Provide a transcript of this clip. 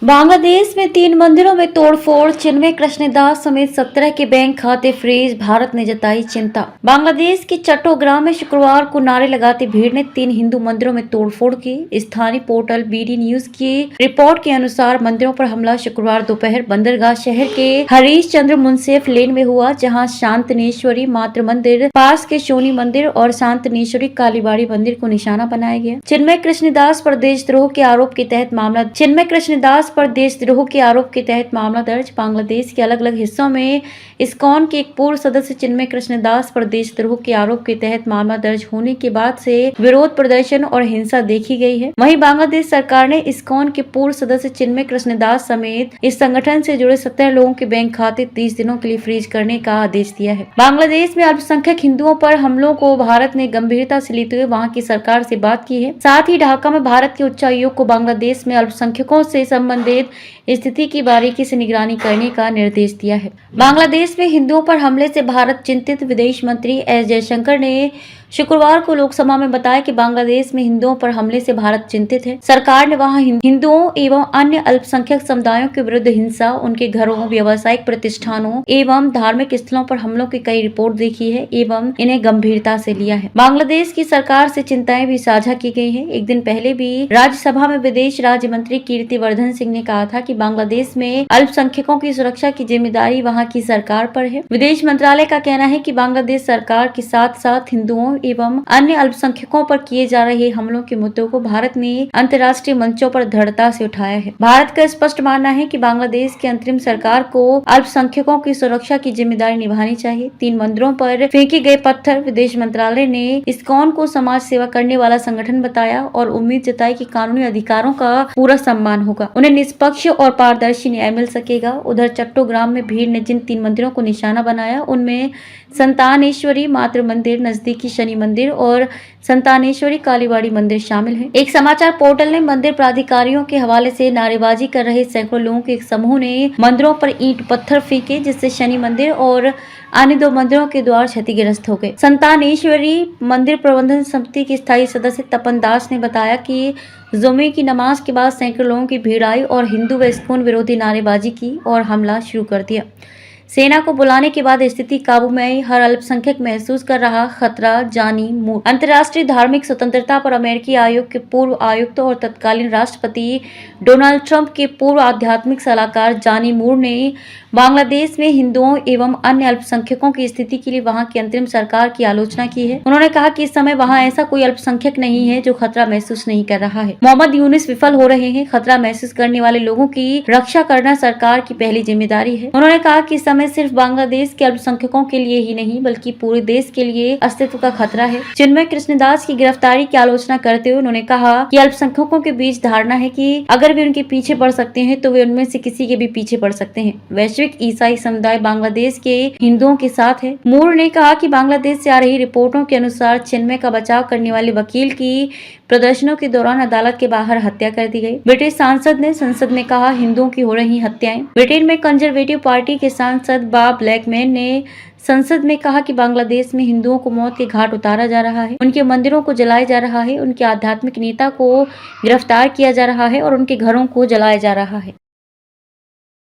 बांग्लादेश में 3 मंदिरों में तोड़फोड़, चिन्मय कृष्णदास समेत 17 के बैंक खाते फ्रीज, भारत ने जताई चिंता। बांग्लादेश के चट्टोग्राम में शुक्रवार को नारे लगाते भीड़ ने 3 हिंदू मंदिरों में तोड़फोड़ की। स्थानीय पोर्टल बीडी न्यूज की रिपोर्ट के अनुसार मंदिरों पर हमला शुक्रवार दोपहर बंदरगाह शहर के हरीश चंद्र मुंसेफ लेन में हुआ, जहाँ शांतनेश्वरी मातृ मंदिर, पास के शोनी मंदिर और शांतनेश्वरी कालीबाड़ी मंदिर को निशाना बनाया गया। चिन्मय कृष्णदास पर देशद्रोह के आरोप के तहत मामला दर्ज। बांग्लादेश के अलग अलग हिस्सों में इस्कॉन के एक पूर्व सदस्य चिन्मय कृष्णदास पर देशद्रोह के आरोप के तहत मामला दर्ज होने के बाद से विरोध प्रदर्शन और हिंसा देखी गई है। वहीं बांग्लादेश सरकार ने इस्कॉन के पूर्व सदस्य चिन्मय कृष्णदास समेत इस संगठन से जुड़े 17 लोगों के बैंक खाते 30 दिनों के लिए फ्रीज करने का आदेश दिया है। बांग्लादेश में अल्पसंख्यक हिंदुओं पर हमलों को भारत ने गंभीरता से लेते हुए वहाँ की सरकार से बात की है। साथ ही ढाका में भारत के उच्चायोग को बांग्लादेश में अल्पसंख्यकों से संबंधित स्थिति की बारीकी से निगरानी करने का निर्देश दिया है। बांग्लादेश में हिंदुओं पर हमले से भारत चिंतित। विदेश मंत्री एस जयशंकर ने शुक्रवार को लोकसभा में बताया कि बांग्लादेश में हिंदुओं पर हमले से भारत चिंतित है। सरकार ने वहां हिंदुओं एवं अन्य अल्पसंख्यक समुदायों के विरुद्ध हिंसा, उनके घरों, व्यावसायिक प्रतिष्ठानों एवं धार्मिक स्थलों पर हमलों की कई रिपोर्ट देखी है एवं इन्हें गंभीरता से लिया है। बांग्लादेश की सरकार से चिंताएं भी साझा की गई है। एक दिन पहले भी राज्यसभा में विदेश राज्य मंत्री कीर्तिवर्धन सिंह ने कहा था कि बांग्लादेश में अल्पसंख्यकों की सुरक्षा की जिम्मेदारी वहाँ की सरकार पर है। विदेश मंत्रालय का कहना है कि बांग्लादेश सरकार के साथ साथ हिंदुओं एवं अन्य अल्पसंख्यकों पर किए जा रहे हमलों के मुद्दों को भारत ने अंतर्राष्ट्रीय मंचों पर दृढ़ता से उठाया है। भारत का स्पष्ट मानना है कि बांग्लादेश की अंतरिम सरकार को अल्पसंख्यकों की सुरक्षा की जिम्मेदारी निभानी चाहिए। 3 मंदिरों पर फेंके गए पत्थर, विदेश मंत्रालय ने इस्कॉन को समाज सेवा करने वाला संगठन बताया और उम्मीद जताई कि कानूनी अधिकारों का पूरा सम्मान होगा, उन्हें निष्पक्ष और पारदर्शी न्याय मिल सकेगा। उधर चट्टोग्राम में भीड़ ने जिन 3 मंदिरों को निशाना बनाया उनमें संतानेश्वरी मातृ मंदिर, नजदीकी शनि मंदिर और संतानेश्वरी कालीबाड़ी मंदिर शामिल है। एक समाचार पोर्टल ने मंदिर प्राधिकारियों के हवाले से नारेबाजी कर रहे सैकड़ों लोगों के एक समूह ने मंदिरों पर ईंट पत्थर फेंके, जिससे शनि मंदिर और अन्य 2 मंदिरों के द्वार क्षतिग्रस्त हो गए। संतानेश्वरी मंदिर प्रबंधन समिति के स्थायी सदस्य तपन दास ने बताया कि जुमे की नमाज के बाद सैकड़ों लोगों की भीड़ आई और हिंदू व इस्कॉन विरोधी नारेबाजी की और हमला शुरू कर दिया। सेना को बुलाने के बाद स्थिति काबू में आई। हर अल्पसंख्यक महसूस कर रहा खतरा जानी मूर। अंतर्राष्ट्रीय धार्मिक स्वतंत्रता पर अमेरिकी आयोग के पूर्व आयुक्त और तत्कालीन राष्ट्रपति डोनाल्ड ट्रंप के पूर्व आध्यात्मिक सलाहकार जानी मूर ने बांग्लादेश में हिंदुओं एवं अन्य अल्पसंख्यकों की स्थिति के लिए वहां की अंतरिम सरकार की आलोचना की है। उन्होंने कहा कि इस समय वहां ऐसा कोई अल्पसंख्यक नहीं है जो खतरा महसूस नहीं कर रहा है। मोहम्मद यूनुस विफल हो रहे हैं। खतरा महसूस करने वाले लोगों की रक्षा करना सरकार की पहली जिम्मेदारी है। उन्होंने कहा कि समय सिर्फ बांग्लादेश के अल्पसंख्यकों के लिए ही नहीं बल्कि पूरे देश के लिए अस्तित्व का खतरा है। चिन्मय कृष्णदास की गिरफ्तारी की आलोचना करते हुए उन्होंने कहा कि अल्पसंख्यकों के बीच धारणा है कि अगर वे उनके पीछे पड़ सकते हैं तो वे उनमें से किसी के भी पीछे पड़ सकते हैं। वैश्विक ईसाई समुदाय बांग्लादेश के हिंदुओं के साथ है। मूर ने कहा कि बांग्लादेश से आ रही रिपोर्टों के अनुसार चिन्मय का बचाव करने वाले वकील की प्रदर्शनों के दौरान अदालत के बाहर हत्या कर दी गई। ब्रिटिश सांसद ने संसद में कहा हिंदुओं की हो रही हत्याएं। ब्रिटेन में कंजर्वेटिव पार्टी के सांसद बॉब ब्लैकमैन ने संसद में कहा कि बांग्लादेश में हिंदुओं को मौत के घाट उतारा जा रहा है, उनके मंदिरों को जलाया जा रहा है, उनके आध्यात्मिक नेता को गिरफ्तार किया जा रहा है और उनके घरों को जलाया जा रहा है।